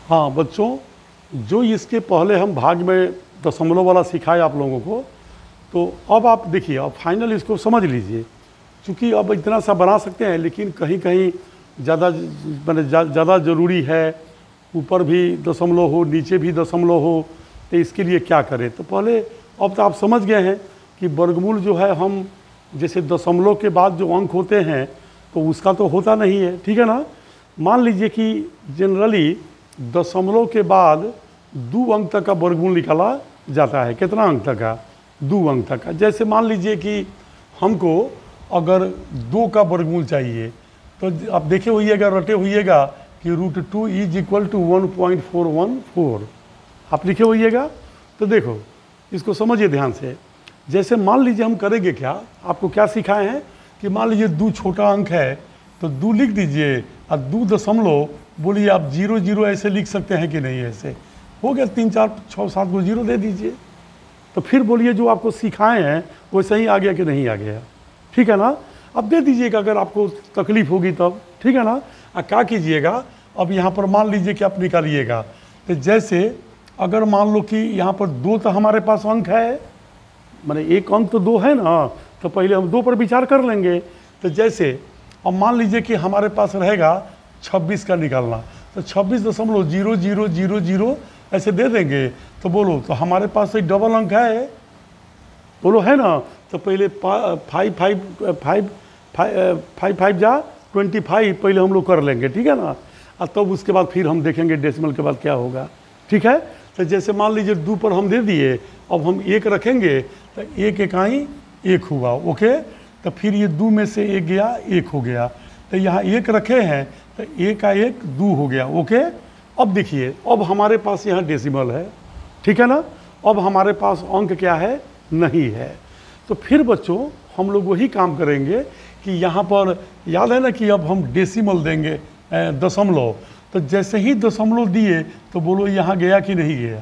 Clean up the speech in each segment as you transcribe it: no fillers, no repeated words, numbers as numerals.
हाँ बच्चों, जो इसके पहले हम भाग में दशमलव वाला सिखाए आप लोगों को, तो अब आप देखिए, अब फाइनल इसको समझ लीजिए। क्योंकि अब इतना सा बना सकते हैं, लेकिन कहीं कहीं ज़्यादा मैंने ज़्यादा ज़रूरी है, ऊपर भी दशमलव हो नीचे भी दशमलव हो, तो इसके लिए क्या करें। तो पहले अब तो आप समझ गए हैं कि वर्गमूल जो है, हम जैसे दशमलव के बाद जो अंक होते हैं तो उसका तो होता नहीं है, ठीक है ना। मान लीजिए कि जनरली दशमलव के बाद 2 अंक तक का वर्गमूल निकाला जाता है। कितना अंक तक का? 2 अंक तक का। जैसे मान लीजिए कि हमको अगर 2 का वर्गमूल चाहिए, तो आप देखे होइएगा, रटे होइएगा कि √2 = 1.414 आप लिखे होइएगा। तो देखो, इसको समझिए ध्यान से। जैसे मान लीजिए हम करेंगे क्या, आपको क्या सिखाए हैं कि मान लीजिए 2 छोटा अंक है, तो 2 लिख दीजिए और 2 दशमलव, बोलिए आप 0 0 ऐसे लिख सकते हैं कि नहीं? ऐसे हो गया, 3 4 6 7 को 0 दे दीजिए। तो फिर बोलिए जो आपको सिखाए हैं वो सही आ गया कि नहीं आ गया? ठीक है ना। अब दे दीजिएगा अगर आपको तकलीफ होगी तब, ठीक है ना। क्या कीजिएगा, अब यहाँ पर मान लीजिए कि आप निकालिएगा। तो जैसे अगर मान लो कि यहाँ पर 2 तो हमारे पास अंक है, माने एक अंक तो 2 है ना, तो पहले हम 2 पर विचार कर लेंगे। तो जैसे अब मान लीजिए कि हमारे पास रहेगा 26 का निकालना, तो 26.0000 ऐसे दे देंगे। तो बोलो, तो हमारे पास एक डबल अंक है, बोलो है ना। तो पहले 5 जा 25 पहले हम लोग कर लेंगे, ठीक है ना। और तब उसके बाद फिर हम देखेंगे डेसिमल के बाद क्या होगा, ठीक है। तो जैसे मान लीजिए 2 पर हम दे दिए, अब हम 1 रखेंगे, तो 1 इकाई 1 हुआ, ओके। तो फिर ये 2 में से 1 गया, 1 हो गया। तो यहाँ 1 रखे हैं, तो 1 का 1 2 हो गया, ओके। अब देखिए, अब हमारे पास यहाँ डेसिमल है, ठीक है ना। अब हमारे पास अंक क्या है? नहीं है। तो फिर बच्चों हम लोग वही काम करेंगे कि यहाँ पर याद है ना कि अब हम डेसिमल देंगे, दशमलव। तो जैसे ही दशमलव दिए तो बोलो यहाँ गया कि नहीं गया?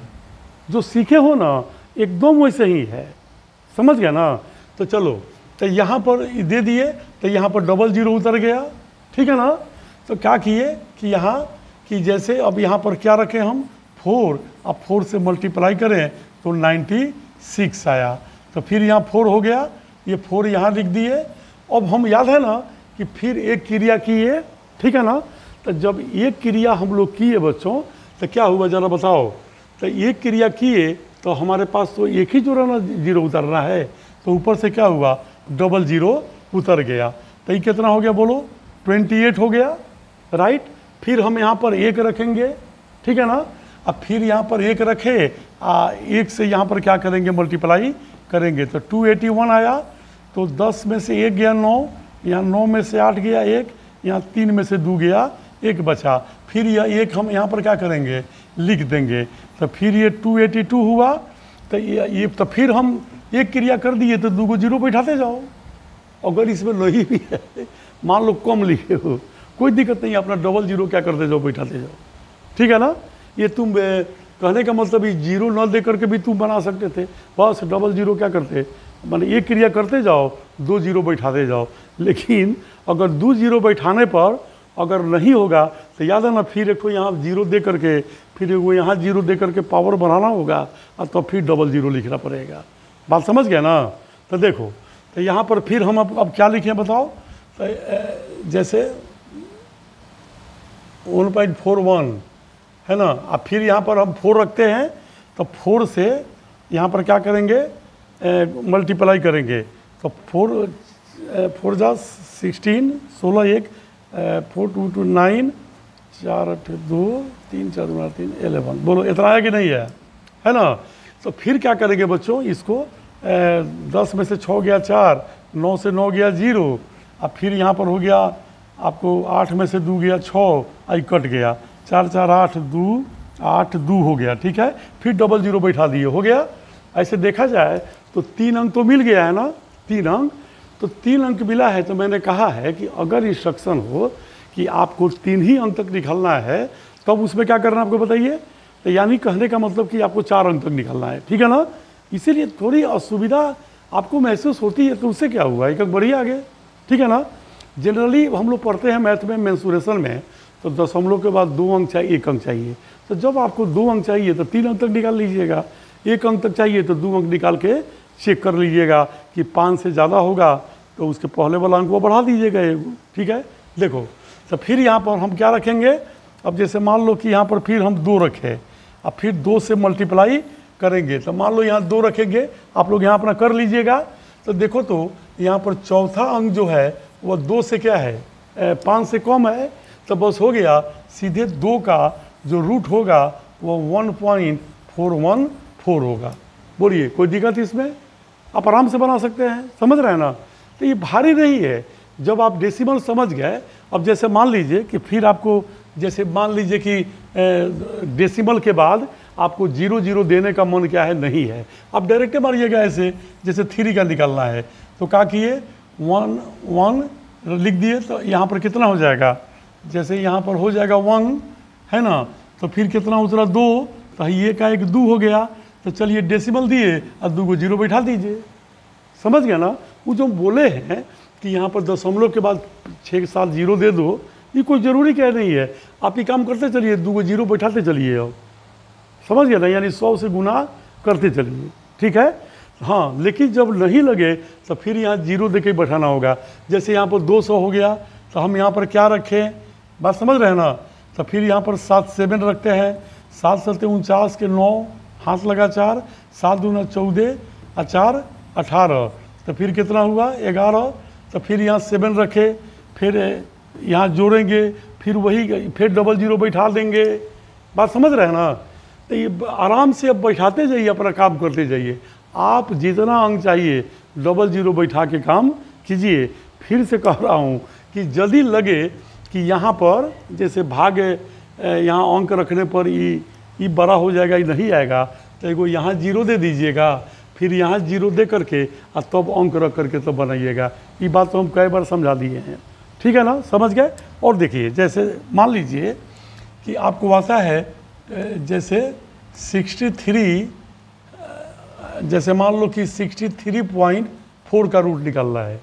जो सीखे हो ना एकदम वैसे ही है, समझ गया ना। तो चलो, तो यहाँ पर दे दिए, तो यहाँ पर डबल 0 उतर गया, ठीक है ना। तो क्या किए कि यहाँ कि जैसे अब यहाँ पर क्या रखें हम? 4। अब 4 से मल्टीप्लाई करें तो 96 आया। तो फिर यहाँ 4 हो गया, ये 4 यहाँ लिख दिए। अब हम याद है ना कि फिर एक क्रिया किए, ठीक है ना। तो जब एक क्रिया हम लोग किए बच्चों, तो क्या हुआ ज़रा बताओ। तो एक क्रिया किए तो हमारे पास तो एक ही जो रहना 0 उतरना है, तो ऊपर से क्या हुआ? डबल 0 उतर गया। तो ये कितना हो गया बोलो? 28 हो गया, राइट। फिर हम यहाँ पर 1 रखेंगे, ठीक है ना। अब फिर यहाँ पर 1 रखे, 1 से यहाँ पर क्या करेंगे? मल्टीप्लाई करेंगे, तो 281 आया। तो 10 में से 1 गया 9, यहाँ 9 में से 8 गया 1, यहाँ 3 में से 2 गया 1 बचा। फिर यह 1 हम यहाँ पर क्या करेंगे? लिख देंगे। तो फिर ये 282 हुआ। तो ये तो फिर हम एक क्रिया कर दिए, तो 2 को 0 बैठाते जाओ। अगर इसमें नहीं भी है, मान लो कम लिखे हो, कोई दिक्कत नहीं, अपना डबल 0 क्या करते जाओ? बैठाते जाओ, ठीक है ना। ये तुम कहने का मतलब ये 0 न दे करके भी तुम बना सकते थे, बस डबल 0 क्या करते, माने एक क्रिया करते जाओ, 2 0 बैठाते जाओ। लेकिन अगर 2 0 बैठाने पर अगर नहीं होगा, तो याद है ना, फिर एक यहाँ 0 दे करके, फिर वो यहाँ 0 दे करके पावर बनाना होगा, और तो फिर डबल 0 लिखना पड़ेगा। बात समझ गया ना। तो देखो, तो यहाँ पर फिर हम अब क्या लिखें बताओ। तो जैसे 1.41 है ना। अब फिर यहाँ पर हम 4 रखते हैं, तो 4 से यहाँ पर क्या करेंगे? मल्टीप्लाई करेंगे। तो 4 जा 16, 16 1, 4 2 2 9, 4 8 2, 3 4 2 3, 11। बोलो इतना आया कि नहीं है ना। तो फिर क्या करेंगे बच्चों? इसको 10 में से 6 गया 4, 9 से 9 गया 0। अब फिर यहाँ पर हो गया आपको 8 में से 2 गया 6, आई कट गया, 4 4 8 2, 8 2 हो गया, ठीक है। फिर डबल 0 बैठा दिए, हो गया। ऐसे देखा जाए तो 3 अंक तो मिल गया है ना, 3 अंक। तो 3 अंक मिला है, तो मैंने कहा है कि अगर इंस्ट्रक्शन हो कि आपको 3 ही अंक तक निकालना है, तब उसमें क्या करना आपको बताइए। तो यानी कहने का मतलब कि आपको 4 अंक तक निकालना है, ठीक है ना। इसीलिए थोड़ी असुविधा आपको महसूस होती है, तो उससे क्या हुआ, एक अंक बढ़िया आ गए, ठीक है ना। जनरली हम लोग पढ़ते हैं मैथ में मेंसुरेशन में, तो दशमलव के बाद 2 अंक चाहिए, 1 अंक चाहिए। तो जब आपको 2 अंक चाहिए तो 3 अंक तक निकाल लीजिएगा, 1 अंक तक चाहिए तो 2 अंक निकाल के चेक कर लीजिएगा कि 5 से ज़्यादा होगा तो उसके पहले वाला अंक वो बढ़ा दीजिएगा एगो, ठीक है। देखो तो फिर यहाँ पर हम क्या रखेंगे, अब जैसे मान लो कि यहाँ पर फिर हम 2 रखें, अब फिर 2 से मल्टीप्लाई करेंगे, तो मान लो यहाँ 2 रखेंगे, आप लोग यहाँ अपना कर लीजिएगा। तो देखो तो यहाँ पर चौथा अंक जो है वह 2 से क्या है, 5 से कम है, तो बस हो गया, सीधे 2 का जो रूट होगा वो 1.414 होगा। बोलिए कोई दिक्कत इसमें, आप आराम से बना सकते हैं, समझ रहे हैं ना। तो ये भारी नहीं है, जब आप डेसिमल समझ गए। अब जैसे मान लीजिए कि फिर आपको, जैसे मान लीजिए कि डेसिमल के बाद आपको 0 देने का मन क्या है, नहीं है, आप डायरेक्ट मारिएगा ऐसे, जैसे 3 का निकालना है तो क्या किए, 1 1 लिख दिए, तो यहाँ पर कितना हो जाएगा, जैसे यहाँ पर हो जाएगा 1 है ना, तो फिर कितना उतरा 2, तो ये का एक 2 हो गया। तो चलिए डेसिमल दिए और 2 को 0 बैठा दीजिए, समझ गया ना। वो जो बोले हैं कि यहाँ पर दशमलव के बाद 6 के साथ 0 दे दो, ये कोई ज़रूरी क्या नहीं है, आप ये काम करते चलिए, 2 को 0 बैठाते चलिए, अब समझ गया ना, यानी 100 से गुना करते चलिए, ठीक है। हाँ, लेकिन जब नहीं लगे तो फिर यहाँ 0 दे के बैठाना होगा। जैसे यहाँ पर 200 हो गया तो हम यहाँ पर क्या रखें, बात समझ रहे हैं ना। तो फिर यहाँ पर 7 7 रखते हैं, 7 7 49 के 9, हाथ लगा 4, 7 दूना 14 और 4 18, तो फिर कितना हुआ 11। तो फिर यहाँ 7 रखे, फिर यहाँ जोड़ेंगे, फिर वही फिर 00 बैठा देंगे, बात समझ रहे हैं ना। तो ये आराम से अब बैठाते जाइए, अपना काम करते जाइए, आप जितना अंक चाहिए 00 बैठा के काम कीजिए। फिर से कह रहा हूँ कि यदि लगे कि यहाँ पर जैसे भाग यहाँ अंक रखने पर ये बड़ा हो जाएगा, ये नहीं आएगा, तो एगो यहाँ 0 दे दीजिएगा, फिर यहाँ 0 दे करके और तब अंक रख करके तब बनाइएगा। ये बात तो हम कई बार समझा दिए हैं, ठीक है ना, समझ गए। और देखिए जैसे मान लीजिए कि आपको आता है जैसे 63, जैसे मान लो कि 63.4 का रूट निकलना है,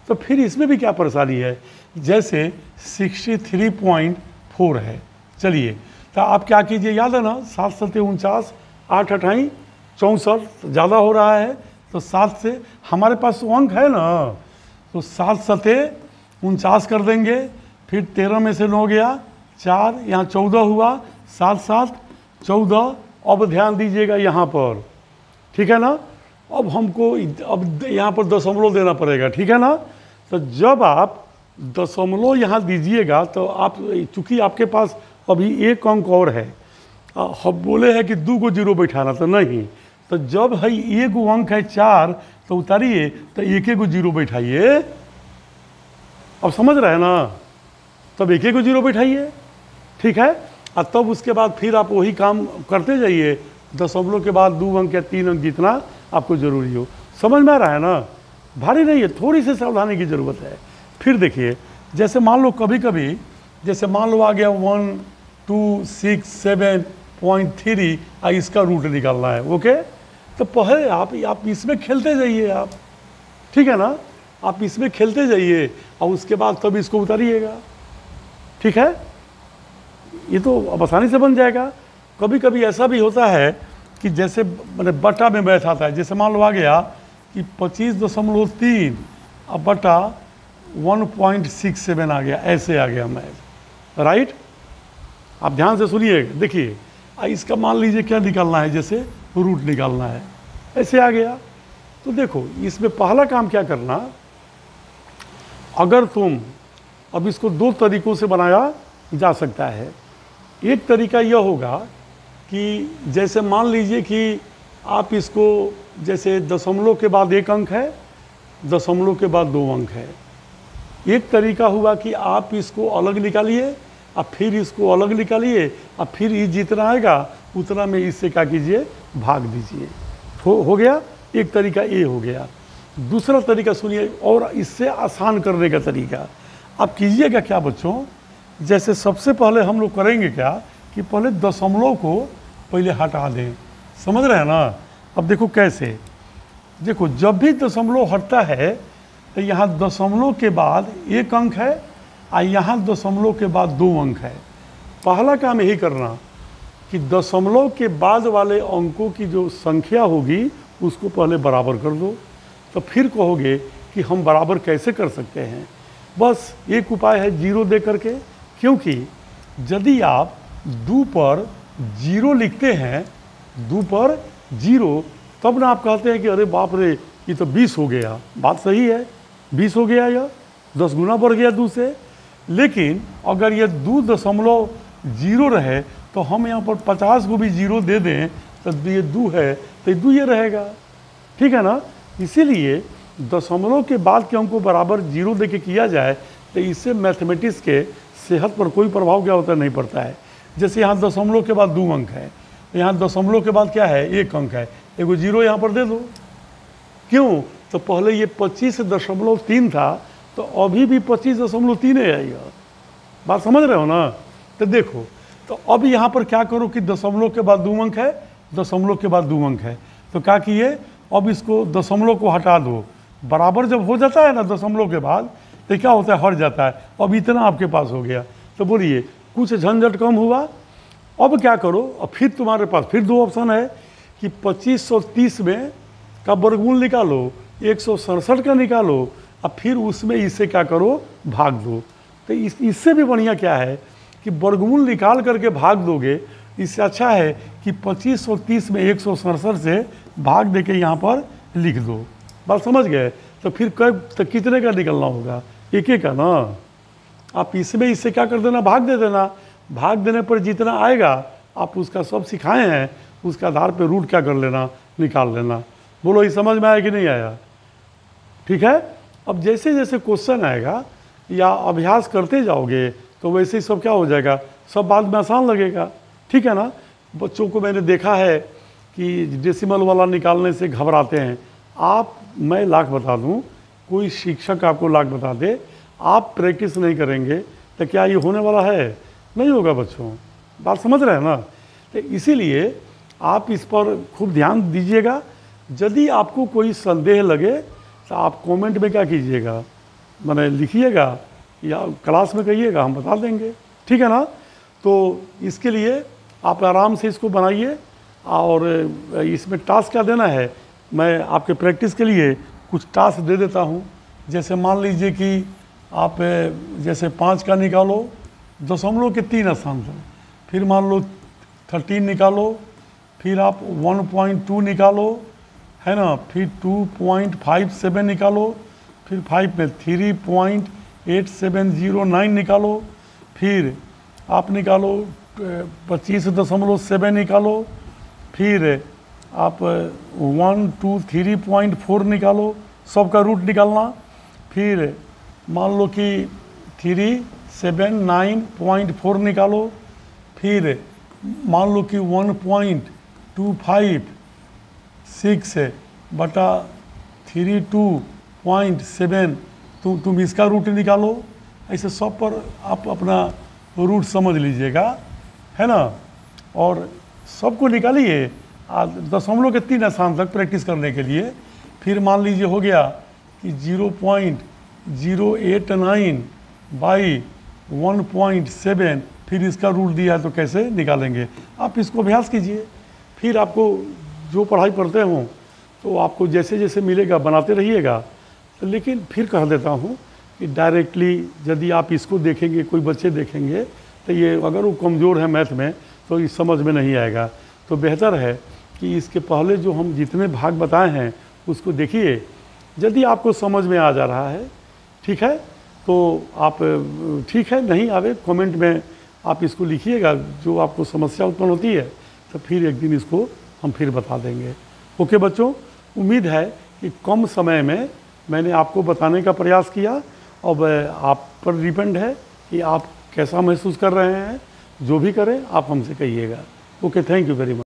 तो फिर इसमें भी क्या परेशानी है, जैसे 63.4 है। चलिए तो आप क्या कीजिए, याद है ना, 7 7 49, 8 8 64 ज़्यादा हो रहा है, तो 7 से हमारे पास तो अंक है ना, तो 7 7 49 कर देंगे, फिर 13 में से 9 गया 4, यहाँ 14 हुआ, 7 7 14। अब ध्यान दीजिएगा यहाँ पर, ठीक है ना। अब हमको अब यहाँ पर दशमलव देना पड़ेगा, ठीक है ना। तो जब आप दशमलव यहाँ दीजिएगा तो आप, चूँकि आपके पास अभी 1 अंक और है, हम बोले हैं कि 2 को 0 बैठाना, तो नहीं, तो जब है 1 अंक है 4 तो उतारिए, तो 1 को 0 बैठाइए। अब समझ रहे हैं ना, तब 1 को 0 बैठाइए, ठीक है। और तब उसके बाद फिर आप वही काम करते जाइए, दशमलव के बाद 2 अंक या 3 अंक जितना आपको ज़रूरी हो। समझ में आ रहा है ना, भारी नहीं है, थोड़ी सी सावधानी की ज़रूरत है। फिर देखिए जैसे मान लो कभी कभी, जैसे मान लो आ गया 1,267.3 इसका रूट निकालना है, ओके। तो पहले आप इसमें खेलते जाइए, आप ठीक है ना, आप इसमें खेलते जाइए और उसके बाद तब इसको उतारिएगा, ठीक है। ये तो अब आसानी से बन जाएगा। कभी कभी ऐसा भी होता है कि जैसे मैंने बटा में मैथ आता है, जैसे मान लो आ गया कि 25.3 अब बटा 1.67 आ गया, ऐसे आ गया मैथ, राइट। आप ध्यान से सुनिए, देखिए इसका मान लीजिए क्या निकालना है, जैसे रूट निकालना है, ऐसे आ गया। तो देखो इसमें पहला काम क्या करना, अगर तुम, अब इसको 2 तरीक़ों से बनाया जा सकता है। एक तरीका यह होगा कि जैसे मान लीजिए कि आप इसको, जैसे दशमलव के बाद 1 अंक है, दशमलव के बाद 2 अंक है। एक तरीका हुआ कि आप इसको अलग निकालिए और फिर इसको अलग निकालिए और फिर ये जितना आएगा उतना में इससे क्या कीजिए, भाग दीजिए, हो गया। एक तरीका ये हो गया। दूसरा तरीका सुनिए, और इससे आसान करने का तरीका आप कीजिएगा क्या बच्चों, जैसे सबसे पहले हम लोग करेंगे क्या कि पहले दशमलव को पहले हटा दें, समझ रहे हैं ना। अब देखो कैसे, देखो जब भी दशमलव हटता है तो यहाँ दशमलव के बाद 1 अंक है और यहाँ दशमलव के बाद 2 अंक है। पहला काम यही करना कि दशमलव के बाद वाले अंकों की जो संख्या होगी उसको पहले बराबर कर दो, तो फिर कहोगे कि हम बराबर कैसे कर सकते हैं। बस एक उपाय है जीरो दे करके, क्योंकि यदि आप 2 पर 0 लिखते हैं, 2 पर 0, तब ना आप कहते हैं कि अरे बाप रे ये तो 20 हो गया। बात सही है, 20 हो गया, यह 10 गुना बढ़ गया 2 से। लेकिन अगर ये 2.0 रहे तो हम यहाँ पर 50 को भी 0 दे दें तो ये 2 है तो ये 2 ये रहेगा, ठीक है ना। इसीलिए दशमलव के बाद के अंक को बराबर 0 दे के किया जाए तो इससे मैथमेटिक्स के सेहत पर कोई प्रभाव क्या होता है, नहीं पड़ता है। जैसे यहाँ दशमलव के बाद 2 अंक है, यहाँ दशमलव के बाद क्या है, 1 अंक है, एगो 0 यहाँ पर दे दो। क्यों? तो पहले ये 25.3 था तो अभी भी 25.3 है आएगा। बात समझ रहे हो ना। तो देखो, तो अब यहाँ पर क्या करो कि दशमलव के बाद 2 अंक है, दशमलव के बाद 2 अंक है, तो क्या किए, अब इसको दशमलव को हटा दो। बराबर जब हो जाता है ना दशमलव के बाद तो क्या होता है, हट जाता है। अब इतना आपके पास हो गया, तो बोलिए कुछ झंझट कम हुआ। अब क्या करो, अब फिर तुम्हारे पास फिर 2 ऑप्शन है कि 2530 में का वर्गमूल निकालो, 167 का निकालो, अब फिर उसमें इसे क्या करो, भाग दो। तो इससे भी बढ़िया क्या है कि वर्गमूल निकाल करके भाग दोगे, इससे अच्छा है कि 2530 में 167 से भाग दे के यहाँ पर लिख दो। बात समझ गए। तो फिर तो कितने का निकलना होगा, 1 का ना। आप इसमें इससे क्या कर देना, भाग दे देना। भाग देने पर जितना आएगा आप उसका सब सिखाए हैं, उसके आधार पर रूट क्या कर लेना, निकाल लेना। बोलो ये समझ में आया कि नहीं आया? ठीक है। अब जैसे जैसे क्वेश्चन आएगा या अभ्यास करते जाओगे तो वैसे ही सब क्या हो जाएगा, सब बाद में आसान लगेगा, ठीक है ना। बच्चों को मैंने देखा है कि डेसिमल वाला निकालने से घबराते हैं। आप, मैं लाख बता दूं, कोई शिक्षक आपको लाख बता दे, आप प्रैक्टिस नहीं करेंगे तो क्या ये होने वाला है, नहीं होगा बच्चों। बात समझ रहे हैं ना। तो इसीलिए आप इस पर खूब ध्यान दीजिएगा। यदि आपको कोई संदेह लगे तो आप कमेंट में क्या कीजिएगा, मैंने लिखिएगा या क्लास में कहिएगा, हम बता देंगे, ठीक है ना। तो इसके लिए आप आराम से इसको बनाइए। और इसमें टास्क क्या देना है, मैं आपके प्रैक्टिस के लिए कुछ टास्क दे देता हूँ। जैसे मान लीजिए कि आप जैसे 5 का निकालो दशमलव के 3 स्थान पर, फिर मान लो 13 निकालो, फिर आप 1.2 निकालो, है ना, फिर 2.57 निकालो, फिर 5 में 3.8709 निकालो, फिर आप निकालो 25.7 निकालो, फिर आप 123.4 निकालो, सबका रूट निकालना। फिर मान लो कि 379.4 निकालो, फिर मान लो कि 1.256 बटा 32.7 तुम इसका रूट निकालो। ऐसे सब पर आप अपना रूट समझ लीजिएगा, है ना। और सबको निकालिए दशमलव के 3 स्थान तक प्रैक्टिस करने के लिए। फिर मान लीजिए हो गया कि 0.089 बाई 1.7, फिर इसका रूट दिया है तो कैसे निकालेंगे, आप इसको अभ्यास कीजिए। फिर आपको जो पढ़ाई पढ़ते हों तो आपको जैसे जैसे मिलेगा बनाते रहिएगा। तो लेकिन फिर कह देता हूँ कि डायरेक्टली यदि आप इसको देखेंगे, कोई बच्चे देखेंगे तो ये अगर वो कमज़ोर है मैथ में तो ये समझ में नहीं आएगा। तो बेहतर है कि इसके पहले जो हम जितने भाग बताए हैं उसको देखिए। यदि आपको समझ में आ जा रहा है, ठीक है, तो आप ठीक है, नहीं आवे कमेंट में आप इसको लिखिएगा जो आपको समस्या उत्पन्न होती है, तो फिर एक दिन इसको हम फिर बता देंगे। ओके बच्चों, उम्मीद है कि कम समय में मैंने आपको बताने का प्रयास किया। अब आप पर डिपेंड है कि आप कैसा महसूस कर रहे हैं। जो भी करें आप हमसे कहिएगा। Okay, thank you very much.